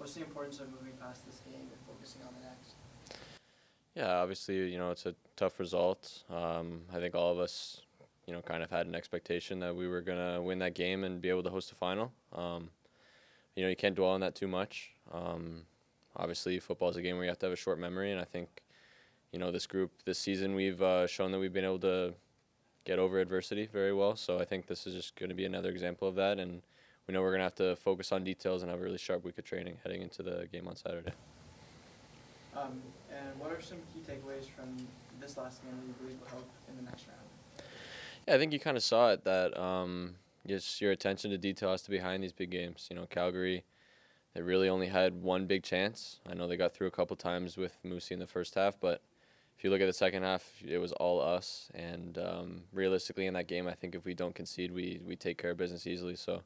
what's the importance of moving past this game and focusing on the next? Yeah, obviously, it's a tough result. I think all of us, kind of had an expectation that we were going to win that game and be able to host a final. You can't dwell on that too much. Obviously, football is a game where you have to have a short memory, and I think, this group, this season, we've shown that we've been able to get over adversity very well. So I think this is just going to be another example of that, and we know we're going to have to focus on details and have a really sharp week of training heading into the game on Saturday. And what are some key takeaways from this last game that you believe will help in the next round? Yeah, I think you kind of saw it that just your attention to detail has to be high in these big games. Calgary, they really only had one big chance. I know they got through a couple times with Moosey in the first half, but if you look at the second half, it was all us. And realistically in that game, I think if we don't concede, we take care of business easily. So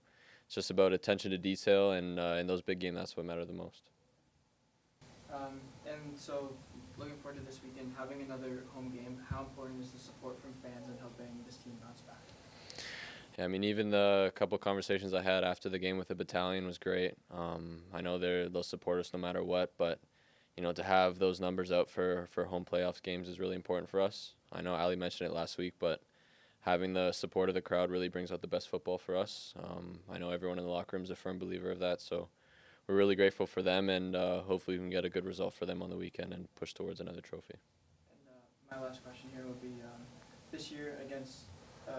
it's just about attention to detail, and in those big games, that's what matters the most. And so, looking forward to this weekend, having another home game, how important is the support from fans in helping this team bounce back? Yeah, I mean, even the couple of conversations I had after the game with the battalion was great. I know they'll support us no matter what, but to have those numbers out for home playoffs games is really important for us. I know Ali mentioned it last week, but having the support of the crowd really brings out the best football for us. I know everyone in the locker room is a firm believer of that, so we're really grateful for them, and hopefully we can get a good result for them on the weekend and push towards another trophy. And my last question here will be, this year against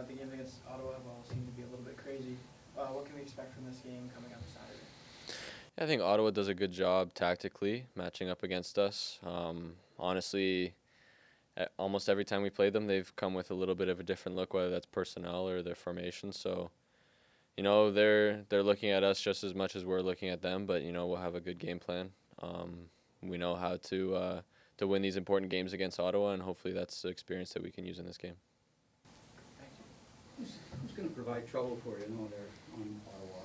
the games against Ottawa have all seemed to be a little bit crazy. What can we expect from this game coming up Saturday? I think Ottawa does a good job tactically matching up against us. Honestly, almost every time we played them, they've come with a little bit of a different look, whether that's personnel or their formation. So, they're looking at us just as much as we're looking at them, but we'll have a good game plan. We know how to win these important games against Ottawa, and hopefully that's the experience that we can use in this game. Thank you. Who's going to provide trouble for you? They're on Ottawa.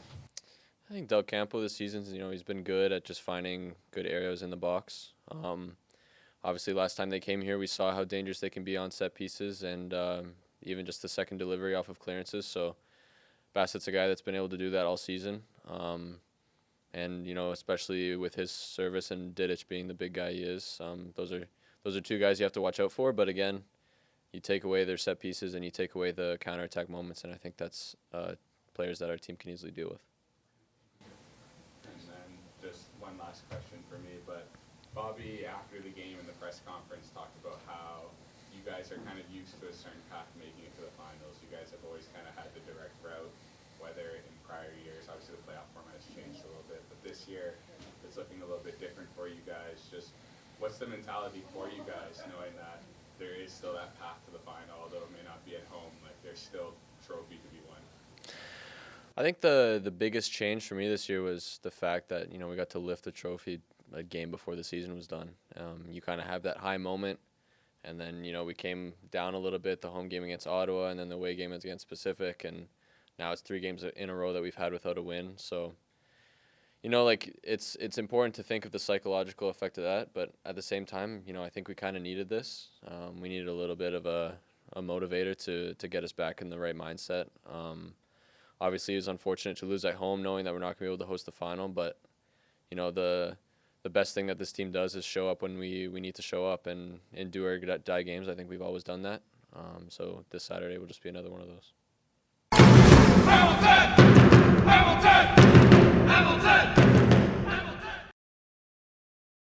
I think Del Campo this season, he's been good at just finding good areas in the box. Obviously, last time they came here, we saw how dangerous they can be on set pieces and even just the second delivery off of clearances. So Bassett's a guy that's been able to do that all season. And, especially with his service and Didic being the big guy he is, those are two guys you have to watch out for. But again, you take away their set pieces and you take away the counterattack moments, and I think that's players that our team can easily deal with. And then just one last question for me, but Bobby, after the game in the press conference, talked about how you guys are kind of used to a certain path making it to the finals. You guys have always kind of had the direct route, whether in prior years, obviously the playoff format has changed a little bit, but this year it's looking a little bit different for you guys. Just what's the mentality for you guys, knowing that there is still that path to the final, although it may not be at home, like there's still trophy to be won? I think the biggest change for me this year was the fact that, we got to lift the trophy a game before the season was done. You kind of have that high moment, and then, we came down a little bit, the home game against Ottawa, and then the away game against Pacific, and now it's 3 games in a row that we've had without a win. So, it's important to think of the psychological effect of that, but at the same time, I think we kind of needed this. We needed a little bit of a motivator to get us back in the right mindset. Obviously, it was unfortunate to lose at home, knowing that we're not going to be able to host the final. But, the best thing that this team does is show up when we need to show up and do our die games. I think we've always done that. So this Saturday will just be another one of those. Hamilton! Hamilton! Hamilton!